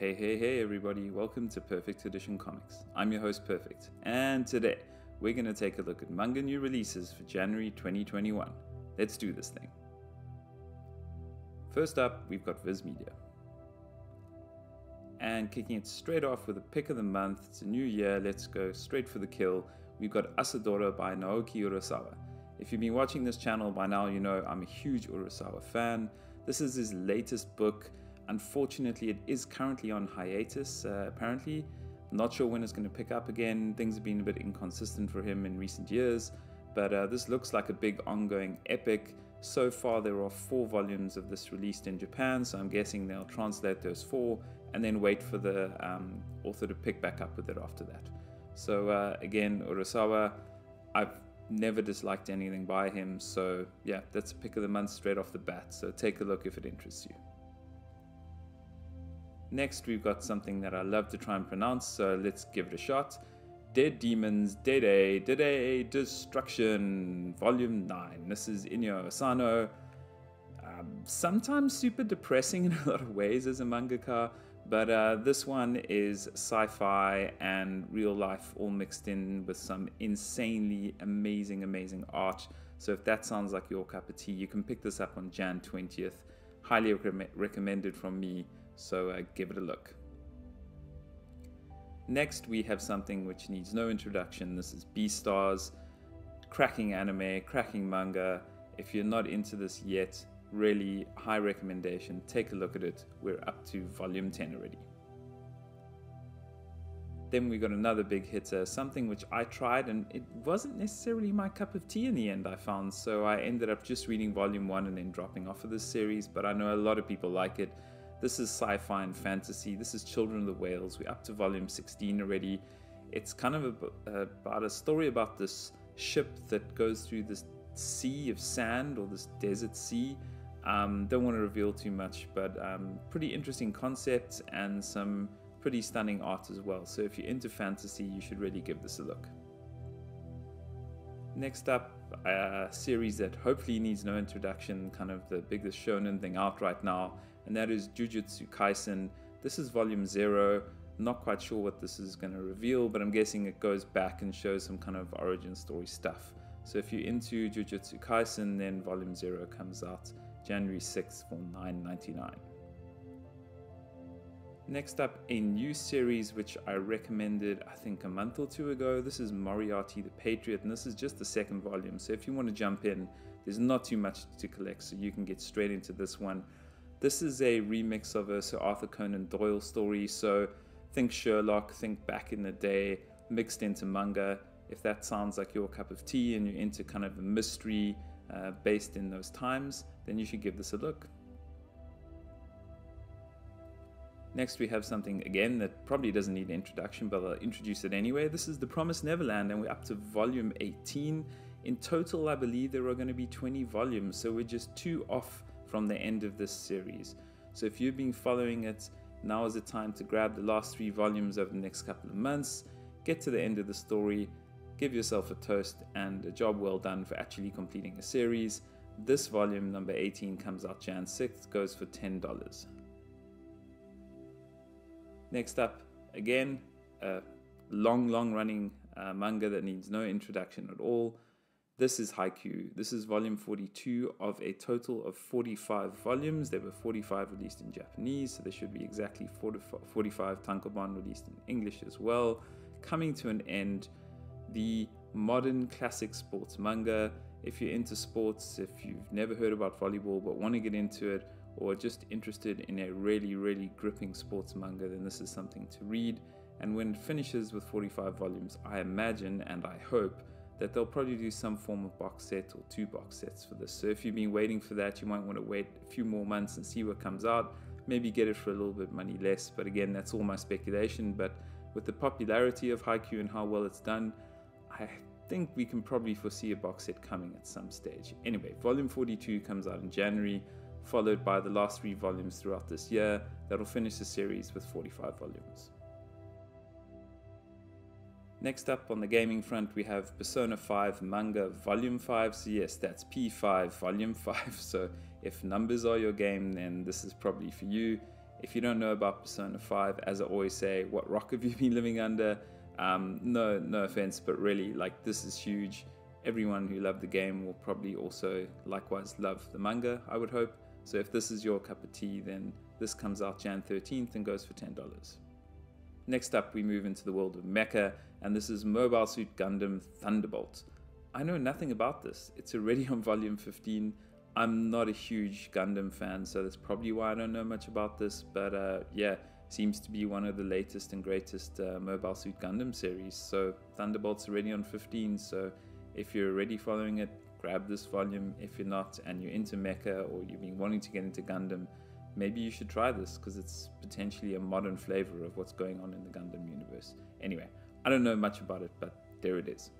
Hey everybody, welcome to Perfect Edition Comics. I'm your host Perfect, and today we're going to take a look at manga new releases for January 2021. Let's do this thing. First up, we've got Viz Media. And kicking it straight off with a pick of the month, it's a new year, let's go straight for the kill. We've got Asadora by Naoki Urasawa. If you've been watching this channel by now, you know I'm a huge Urasawa fan. This is his latest book. Unfortunately, it is currently on hiatus, apparently. Not sure when it's going to pick up again. Things have been a bit inconsistent for him in recent years, but this looks like a big ongoing epic. So far, there are 4 volumes of this released in Japan, so I'm guessing they'll translate those 4 and then wait for the author to pick back up with it after that. So again, Urasawa, I've never disliked anything by him, so yeah, that's a pick of the month straight off the bat, so take a look if it interests you. Next, we've got something that I love to try and pronounce, so let's give it a shot. Dead Demons, Dededede, Destruction, Volume 9. This is Inyo Asano. Sometimes super depressing in a lot of ways as a mangaka, but this one is sci-fi and real life all mixed in with some insanely amazing art. So if that sounds like your cup of tea, you can pick this up on Jan 20th. Highly recommended from me. So give it a look. Next, we have something which needs no introduction. This is Beastars. Cracking anime, cracking manga. If you're not into this yet, really high recommendation. Take a look at it. We're up to volume 10 already. Then we got another big hitter, something which I tried and it wasn't necessarily my cup of tea in the end, I found. So I ended up just reading volume 1 and then dropping off of this series, but I know a lot of people like it. This is sci-fi and fantasy. This is Children of the Whales. We're up to volume 16 already. It's kind of about a story about this ship that goes through this sea of sand, or this desert sea. Don't want to reveal too much, but pretty interesting concepts and some pretty stunning art as well. So if you're into fantasy, you should really give this a look. Next up, a series that hopefully needs no introduction, kind of the biggest shonen thing out right now, and that is Jujutsu Kaisen. This is volume 0. Not quite sure what this is going to reveal, but I'm guessing it goes back and shows some kind of origin story stuff. So if you're into Jujutsu Kaisen, then volume 0 comes out January 6th for $9.99. Next up, a new series which I recommended I think a month or 2 ago. This is Moriarty the Patriot, and this is just the 2nd volume. So if you want to jump in, there's not too much to collect, so you can get straight into this one. This is a remix of a Sir Arthur Conan Doyle story, so think Sherlock, think back in the day, mixed into manga. If that sounds like your cup of tea and you're into kind of a mystery based in those times, then you should give this a look. Next, we have something again that probably doesn't need an introduction, but I'll introduce it anyway. This is The Promised Neverland, and we're up to volume 18. In total, I believe there are going to be 20 volumes, so we're just 2 off from the end of this series. So if you've been following it, now is the time to grab the last 3 volumes over the next couple of months, get to the end of the story, give yourself a toast and a job well done for actually completing a series. This volume, number 18, comes out Jan 6th, goes for $10. Next up, again, a long running manga that needs no introduction at all. This is Haikyu. This is volume 42 of a total of 45 volumes. There were 45 released in Japanese, so there should be exactly 45 tankobon released in English as well. Coming to an end, the modern classic sports manga. If you're into sports, if you've never heard about volleyball but want to get into it, or just interested in a really gripping sports manga, then this is something to read. And when it finishes with 45 volumes, I imagine and I hope that they'll probably do some form of box set or 2 box sets for this. So if you've been waiting for that, you might want to wait a few more months and see what comes out. Maybe get it for a little bit money less, but again, that's all my speculation. But with the popularity of Haikyu and how well it's done, I think we can probably foresee a box set coming at some stage. Anyway, volume 42 comes out in January, followed by the last 3 volumes throughout this year. That'll finish the series with 45 volumes. Next up on the gaming front, we have Persona 5 Manga Volume 5. So yes, that's P5 Volume 5. So if numbers are your game, then this is probably for you. If you don't know about Persona 5, as I always say, what rock have you been living under? No offense, but really, like, this is huge. Everyone who loved the game will probably also likewise love the manga, I would hope. So if this is your cup of tea, then this comes out Jan 13th and goes for $10. Next up, we move into the world of mecha, and this is Mobile Suit Gundam Thunderbolt. I know nothing about this. It's already on volume 15. I'm not a huge Gundam fan, so that's probably why I don't know much about this, but yeah, seems to be one of the latest and greatest Mobile Suit Gundam series. So Thunderbolt's already on 15, so if you're already following it, grab this volume. If you're not and you're into mecha or you've been wanting to get into Gundam, maybe you should try this because it's potentially a modern flavor of what's going on in the Gundam universe. Anyway, I don't know much about it, but there it is.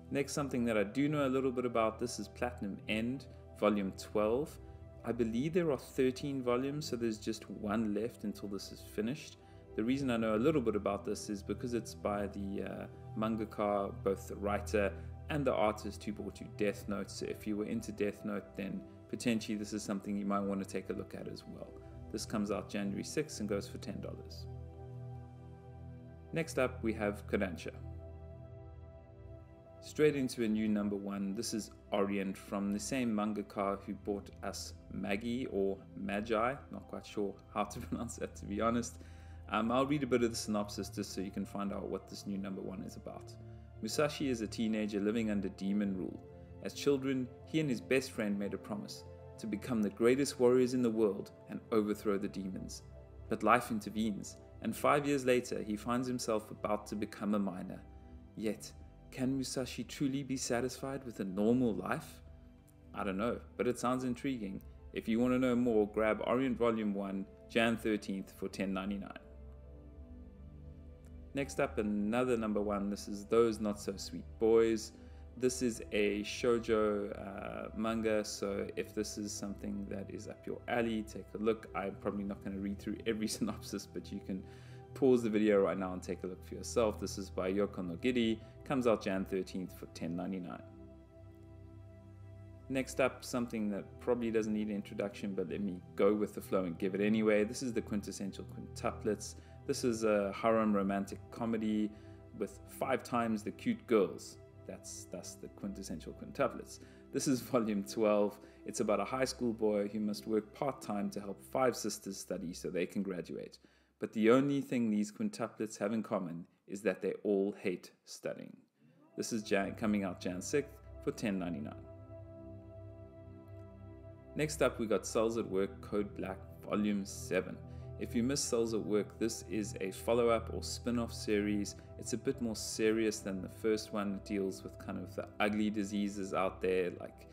Next, something that I do know a little bit about, this is Platinum End, volume 12. I believe there are 13 volumes, so there's just one left until this is finished. The reason I know a little bit about this is because it's by the mangaka, both the writer and the artist who brought you Death Note. So if you were into Death Note, then potentially this is something you might want to take a look at as well. This comes out January 6th and goes for $10. Next up, we have Kodansha. Straight into a new number one. This is Orient from the same mangaka who brought us Magi or Magi. Not quite sure how to pronounce that, to be honest. I'll read a bit of the synopsis just so you can find out what this new number one is about. Musashi is a teenager living under demon rule. As children, he and his best friend made a promise to become the greatest warriors in the world and overthrow the demons. But life intervenes, and 5 years later he finds himself about to become a miner. Yet, can Musashi truly be satisfied with a normal life? I don't know, but it sounds intriguing. If you want to know more, grab Orient Volume 1, Jan 13th for $10.99. Next up, another number one. This is Those Not So Sweet Boys. This is a shoujo manga, so if this is something that is up your alley, take a look. I'm probably not going to read through every synopsis, but you can pause the video right now and take a look for yourself. This is by Yoko no Giri, comes out Jan 13th for $10.99. Next up, something that probably doesn't need an introduction, but let me go with the flow and give it anyway. This is the Quintessential Quintuplets. This is a harem romantic comedy with 5 times the cute girls. That's the Quintessential Quintuplets. This is volume 12. It's about a high school boy who must work part-time to help 5 sisters study so they can graduate. But the only thing these quintuplets have in common is that they all hate studying. This is coming out Jan 6th for $10.99. Next up, we got Cells at Work Code Black Volume 7. If you missed Cells at Work, this is a follow-up or spin-off series. It's a bit more serious than the first one. It deals with kind of the ugly diseases out there, like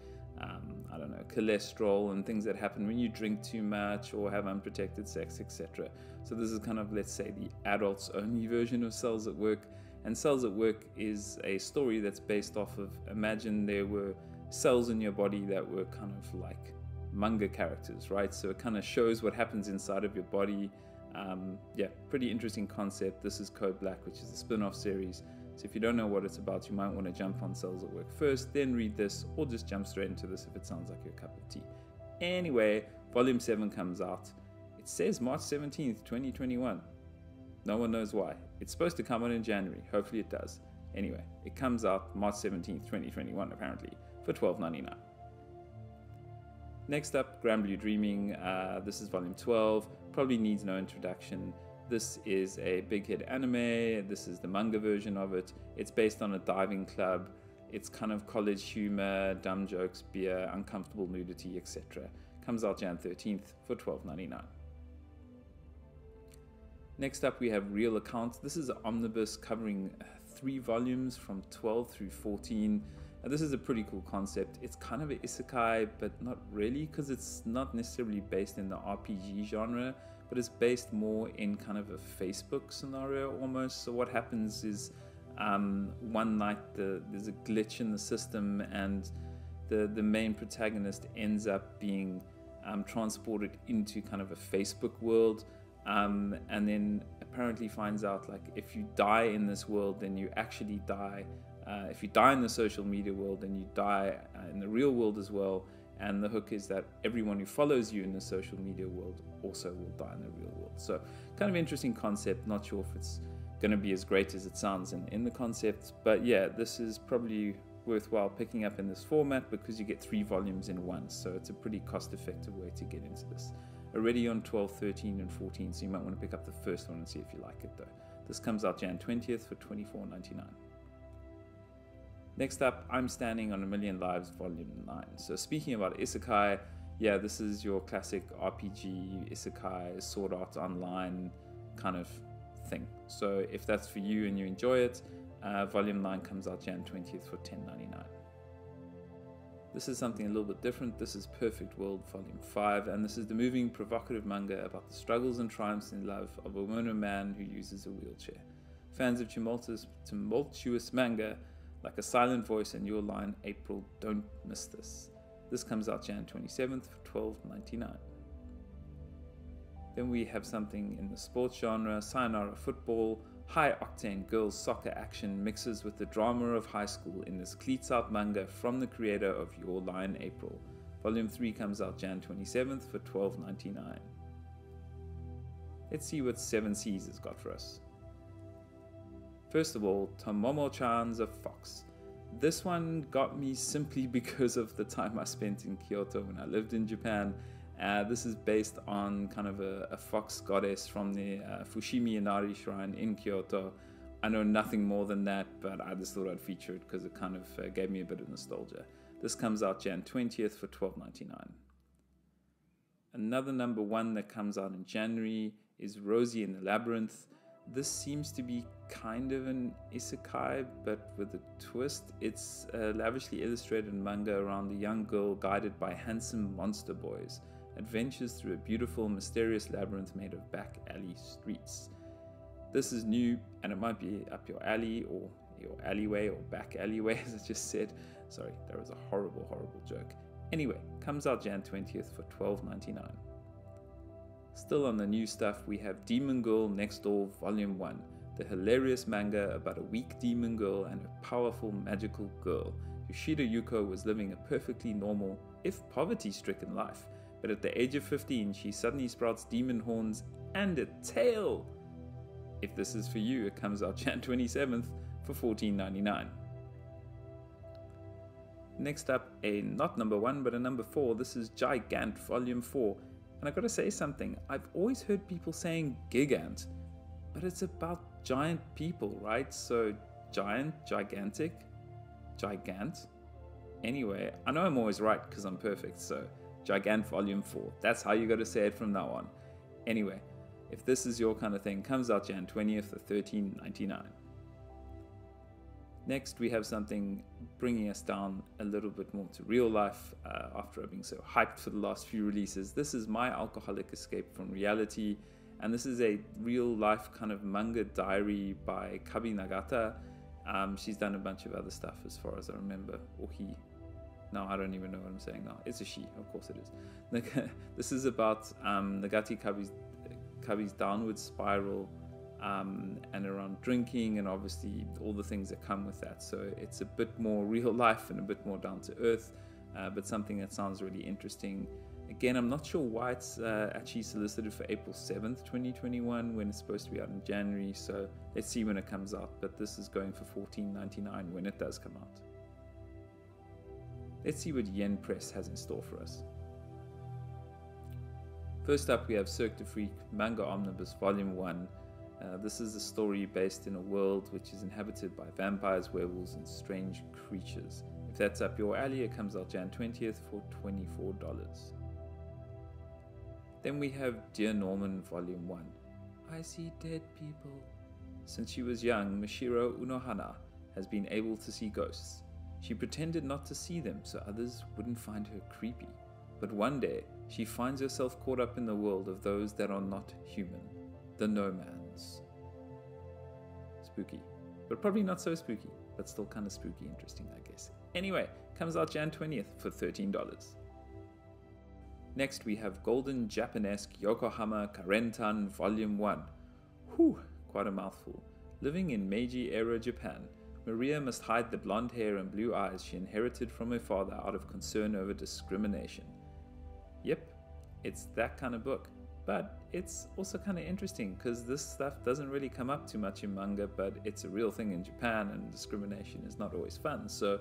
I don't know, cholesterol and things that happen when you drink too much or have unprotected sex, etc. So this is kind of, let's say, the adults only version of Cells at Work. And Cells at Work is a story that's based off of, imagine there were cells in your body that were kind of like manga characters, right? So it kind of shows what happens inside of your body. Yeah, pretty interesting concept. This is Code Black, which is a spin-off series. So if you don't know what it's about, you might want to jump on Cells at Work first, then read this, or just jump straight into this if it sounds like your cup of tea. Anyway, Volume 7 comes out. It says March 17th, 2021. No one knows why. It's supposed to come out in January. Hopefully it does. Anyway, it comes out March 17th, 2021, apparently, for $12.99. Next up, Grand Blue Dreaming. This is Volume 12. Probably needs no introduction. This is a big hit anime. This is the manga version of it. It's based on a diving club. It's kind of college humor, dumb jokes, beer, uncomfortable nudity, etc. Comes out Jan 13th for $12.99. Next up, we have Real Accounts. This is an omnibus covering 3 volumes from 12 through 14. And this is a pretty cool concept. It's kind of an isekai, but not really, because it's not necessarily based in the RPG genre, but it's based more in kind of a Facebook scenario almost. So what happens is one night there's a glitch in the system, and the main protagonist ends up being transported into kind of a Facebook world, and then apparently finds out, like, if you die in this world, then you actually die. If you die in the social media world, then you die in the real world as well. And the hook is that everyone who follows you in the social media world also will die in the real world. So kind of interesting concept. Not sure if it's going to be as great as it sounds in the concept. But yeah, this is probably worthwhile picking up in this format because you get 3 volumes in one. So it's a pretty cost-effective way to get into this. Already on 12, 13, and 14, so you might want to pick up the first one and see if you like it though. This comes out Jan 20th for $24.99. Next up, I'm Standing on a Million Lives, Volume 9. So speaking about isekai, yeah, this is your classic RPG, isekai, sword art online kind of thing. So if that's for you and you enjoy it, Volume 9 comes out Jan 20th for $10.99. This is something a little bit different. This is Perfect World, Volume 5, and this is the moving, provocative manga about the struggles and triumphs in love of a woman and man who uses a wheelchair. Fans of tumultuous manga, like a silent voice in your line, April, don't miss this. This comes out Jan 27th for $12.99. Then we have something in the sports genre, Sayonara Football. High-octane girls soccer action mixes with the drama of high school in this cleats-out manga from the creator of Your Line, April. Volume 3 comes out Jan 27th for $12.99. Let's see what 7 Seas has got for us. First of all, Tomomo-chan's a fox. This one got me simply because of the time I spent in Kyoto when I lived in Japan. This is based on kind of a fox goddess from the Fushimi Inari shrine in Kyoto. I know nothing more than that, but I just thought I'd feature it because it kind of gave me a bit of nostalgia. This comes out Jan 20th for $12.99. Another number 1 that comes out in January is Rosie in the Labyrinth. This seems to be kind of an isekai, but with a twist. It's a lavishly illustrated manga around a young girl guided by handsome monster boys. Adventures through a beautiful, mysterious labyrinth made of back alley streets. This is new, and it might be up your alley, or your alleyway, or back alleyway, as I just said. Sorry, that was a horrible, horrible joke. Anyway, comes out Jan 20th for $12.99. Still on the new stuff, we have Demon Girl Next Door Volume 1, the hilarious manga about a weak demon girl and a powerful magical girl. Yoshida Yuko was living a perfectly normal, if poverty-stricken life, but at the age of 15, she suddenly sprouts demon horns and a tail. If this is for you, it comes out Jan 27th for $14.99. Next up, a not number 1, but a number 4. This is Gigant Volume 4. And I've got to say something, I've always heard people saying Gigant, but it's about giant people, right? So giant, gigantic, gigant. Anyway, I know I'm always right because I'm perfect, so Gigant Volume 4. That's how you got to say it from now on. Anyway, if this is your kind of thing, comes out Jan 20th for $13.99. Next, we have something bringing us down a little bit more to real life after I've been so hyped for the last few releases. This is My Alcoholic Escape from Reality, and this is a real life kind of manga diary by Kabi Nagata. She's done a bunch of other stuff as far as I remember, or he. No, I don't even know what I'm saying now. It's a she, of course it is. This is about Nagati Kabi's downward spiral and around drinking and obviously all the things that come with that. So it's a bit more real life and a bit more down to earth, but something that sounds really interesting. Again, I'm not sure why it's actually solicited for April 7th, 2021 when it's supposed to be out in January. So let's see when it comes out, but this is going for $14.99 when it does come out. Let's see what Yen Press has in store for us. First up, we have Cirque du Freak Manga Omnibus Volume 1. This is a story based in a world which is inhabited by vampires, werewolves, and strange creatures. If that's up your alley, it comes out Jan 20th for $24. Then we have Dear Norman Volume 1. I see dead people. Since she was young, Mishiro Unohana has been able to see ghosts. She pretended not to see them so others wouldn't find her creepy. But one day, she finds herself caught up in the world of those that are not human, the no-mans. Spooky. But probably not so spooky, but still kind of spooky interesting, I guess. Anyway, comes out Jan 20th for $13. Next, we have Golden Japanesque Yokohama Karentan Volume 1. Whew, quite a mouthful. Living in Meiji-era Japan, Maria must hide the blonde hair and blue eyes she inherited from her father out of concern over discrimination. Yep, it's that kind of book. But it's also kind of interesting because this stuff doesn't really come up too much in manga, but it's a real thing in Japan and discrimination is not always fun. So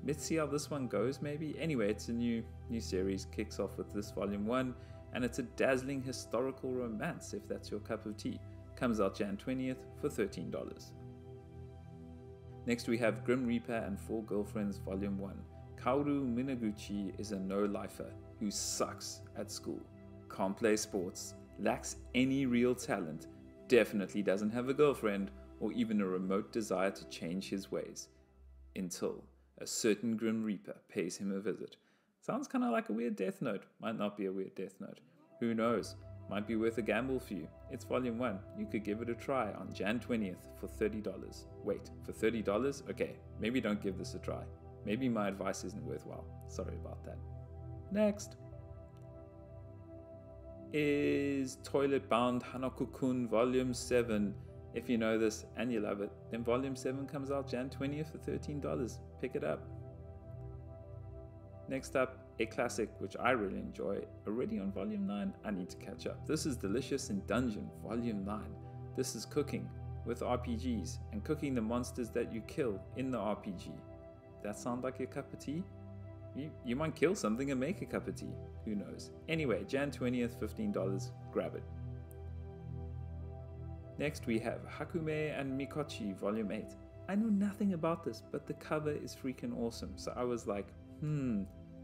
let's see how this one goes maybe. Anyway, it's a new series, kicks off with this volume 1, and it's a dazzling historical romance if that's your cup of tea. Comes out Jan 20th for $13. Next we have Grim Reaper and Four Girlfriends Volume 1. Kaoru Minaguchi is a no-lifer who sucks at school, can't play sports, lacks any real talent, definitely doesn't have a girlfriend or even a remote desire to change his ways. Until a certain Grim Reaper pays him a visit. Sounds kind of like a weird Death Note. Might not be a weird Death Note. Who knows? Might be worth a gamble for you. It's volume 1. You could give it a try on Jan 20th for $30. Wait, for $30? Okay, maybe don't give this a try. Maybe my advice isn't worthwhile. Sorry about that. Next is Toilet Bound Hanako-kun Volume 7. If you know this and you love it, then Volume 7 comes out Jan 20th for $13. Pick it up. Next up, a classic which I really enjoy, already on Volume 9, I need to catch up. This is Delicious in Dungeon, Volume 9. This is cooking with RPGs and cooking the monsters that you kill in the RPG. That sound like your cup of tea? You might kill something and make a cup of tea. Who knows? Anyway, Jan 20th, $15. Grab it. Next we have Hakume and Mikochi Volume 8. I know nothing about this, but the cover is freaking awesome. So I was like,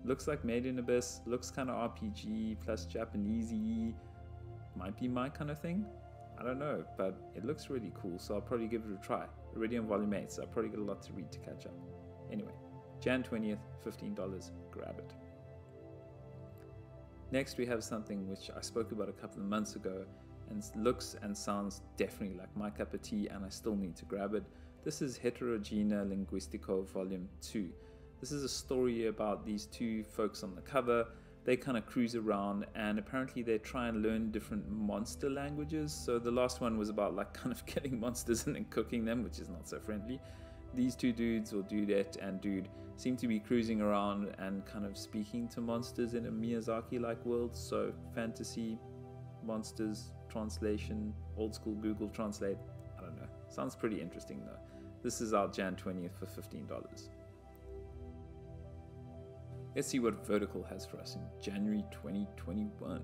looks like Made in Abyss, looks kind of RPG plus Japanesey. Might be my kind of thing. I don't know, but it looks really cool, so I'll probably give it a try. Already on Volume 8, so I'll probably get a lot to read to catch up. Anyway, Jan 20th, $15. Grab it. Next we have something which I spoke about a couple of months ago and looks and sounds definitely like my cup of tea, and I still need to grab it. This is Heterogenea Linguistico Volume 2. This is a story about these two folks on the cover. They kind of cruise around and apparently they try and learn different monster languages. So the last one was about like kind of getting monsters and then cooking them, which is not so friendly. These two dudes, or dudette and dude, seem to be cruising around and kind of speaking to monsters in a Miyazaki-like world. So fantasy, monsters, translation, old school Google Translate. I don't know. Sounds pretty interesting though. This is out Jan 20th for $15. Let's see what Vertical has for us in January 2021.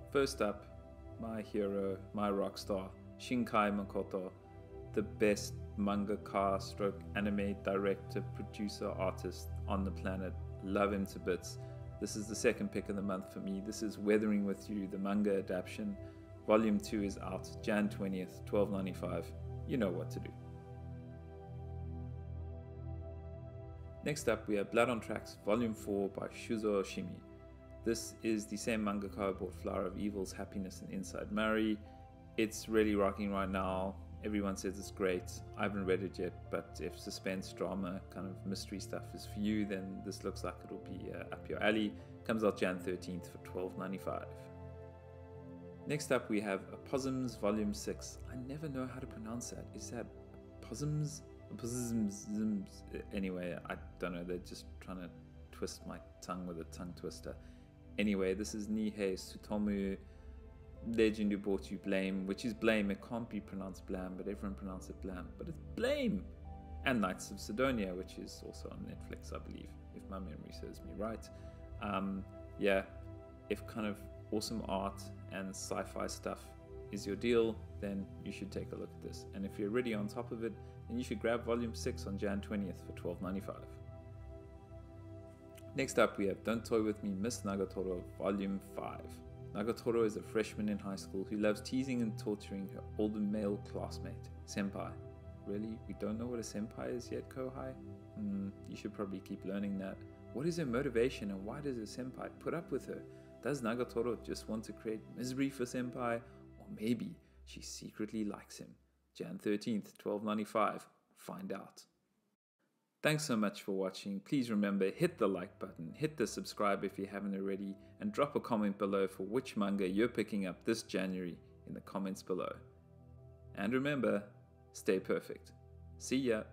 First up, my hero, my rock star, Shinkai Makoto, the best mangaka stroke anime director, producer, artist on the planet. Love him to bits. This is the second pick of the month for me. This is Weathering With You, the manga adaptation. Volume 2 is out Jan 20th, $12.95. You know what to do. Next up, we have Blood on Tracks, Volume 4 by Shuzo Oshimi. This is the same mangaka who bought Flower of Evils, Happiness, and Inside Mary. It's really rocking right now. Everyone says it's great. I haven't read it yet, but if suspense, drama, kind of mystery stuff is for you, then this looks like it'll be up your alley. Comes out Jan 13th for $12.95. Next up, we have Opossums Volume 6. I never know how to pronounce that. Is that Opossums? Anyway, I don't know, they're just trying to twist my tongue with a tongue twister. Anyway, this is Nihei Tsutomu, Legend Who Brought You Blame, which is Blame. It can't be pronounced Blam, but everyone pronounces it Blam, but it's Blame. And Knights of Sidonia, which is also on Netflix, I believe, if my memory serves me right. Yeah, if kind of awesome art and sci-fi stuff is your deal, then you should take a look at this. And if you're already on top of it, then you should grab Volume 6 on Jan 20th for $12.95. Next up, we have Don't Toy With Me, Miss Nagatoro, Volume 5. Nagatoro is a freshman in high school who loves teasing and torturing her older male classmate, Senpai. Really? We don't know what a senpai is yet, Kohai? You should probably keep learning that. What is her motivation and why does a senpai put up with her? Does Nagatoro just want to create misery for senpai? Or maybe she secretly likes him. Jan 13th, $12.95. Find out. Thanks so much for watching. Please remember, hit the like button, hit the subscribe if you haven't already, and drop a comment below for which manga you're picking up this January in the comments below. And remember, stay perfect. See ya!